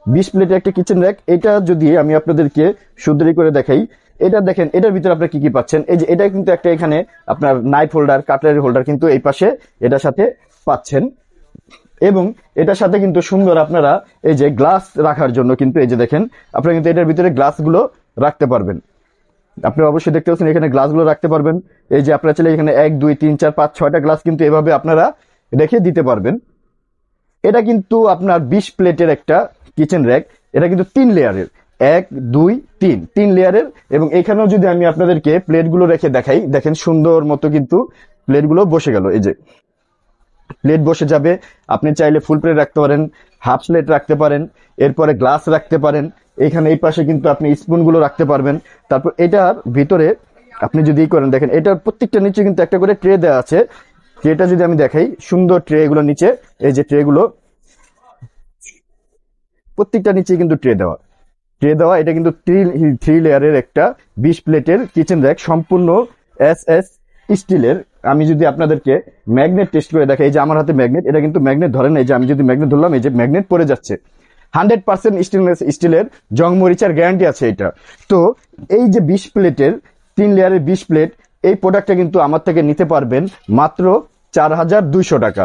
20 প্লেটের একটা kitchen rack. এটা যদি আমি আপনাদেরকে সুন্দরী করে দেখাই, এটা দেখেন, এটার ভিতরে আপনারা কি কি পাচ্ছেন। এই যে এটা কিন্তু একটা এখানে আপনার নাইফ হোল্ডার, কাটলারি হোল্ডার কিন্তু এই পাশে এটার সাথে পাচ্ছেন। এবং এটার সাথে কিন্তু সুন্দর আপনারা এই যে গ্লাস রাখার জন্য কিন্তু এই যে দেখেন, আপনারা কিন্তু এটার ভিতরে গ্লাসগুলো রাখতে পারবেন। আপনি অবশ্যই দেখতে পাচ্ছেন এখানে গ্লাসগুলো রাখতে পারবেন। এই যে আপনারা চাইলে এখানে 1 2 3 4 5 6টা গ্লাস কিন্তু এভাবে আপনারা রেখে দিতে পারবেন। এটা কিন্তু আপনার 20 প্লেটের একটা কিচেন র্যাক। এটা কিন্তু 3 লেয়ারের, 1 2 3 3 লেয়ারের। এবং এখানেও যদি আমি আপনাদেরকে প্লেটগুলো রেখে দেখাই, দেখেন সুন্দর মতো কিন্তু প্লেটগুলো বসে গেল। এই যে প্লেট বসে যাবে। আপনি চাইলে ফুল প্লেট রাখতে পারেন, হাফ প্লেট রাখতে পারেন, এরপরে গ্লাস রাখতে পারেন। এখানে এই পাশে কিন্তু আপনি স্পুনগুলো রাখতে পারবেন। তারপর এটার ভিতরে আপনি যদি করেন, দেখেন এটার প্রত্যেকটা নিচে কিন্তু একটা করে ট্রে দেওয়া আছে। ট্রেটা যদি আমি দেখাই, সুন্দর ট্রে এগুলো নিচে, এই যে ট্রেগুলো প্রত্যেকটা নিচে কিন্তু ট্রে দেওয়া। এটা কিন্তু থ্রি লেয়ারের একটা 20 প্লেটের কিচেন র্যাক, সম্পূর্ণ এস স্টিলের। আমি যদি আপনাদেরকে ম্যাগনেট টেস্ট করে দেখাই, এই যে আমার হাতে ম্যাগনেট, এটা কিন্তু ম্যাগনেট ধরে না। এই যে আমি যদি ম্যাগনেট ধরলাম, এই যে ম্যাগনেট পড়ে যাচ্ছে। 100% স্টিলের, জং মরিচার গ্যারান্টি আছে এটা। তো এই যে 20 প্লেটের 3 লেয়ারের 20 প্লেট, এই প্রোডাক্টটা কিন্তু আমার থেকে নিতে পারবেন মাত্র 4200 টাকা।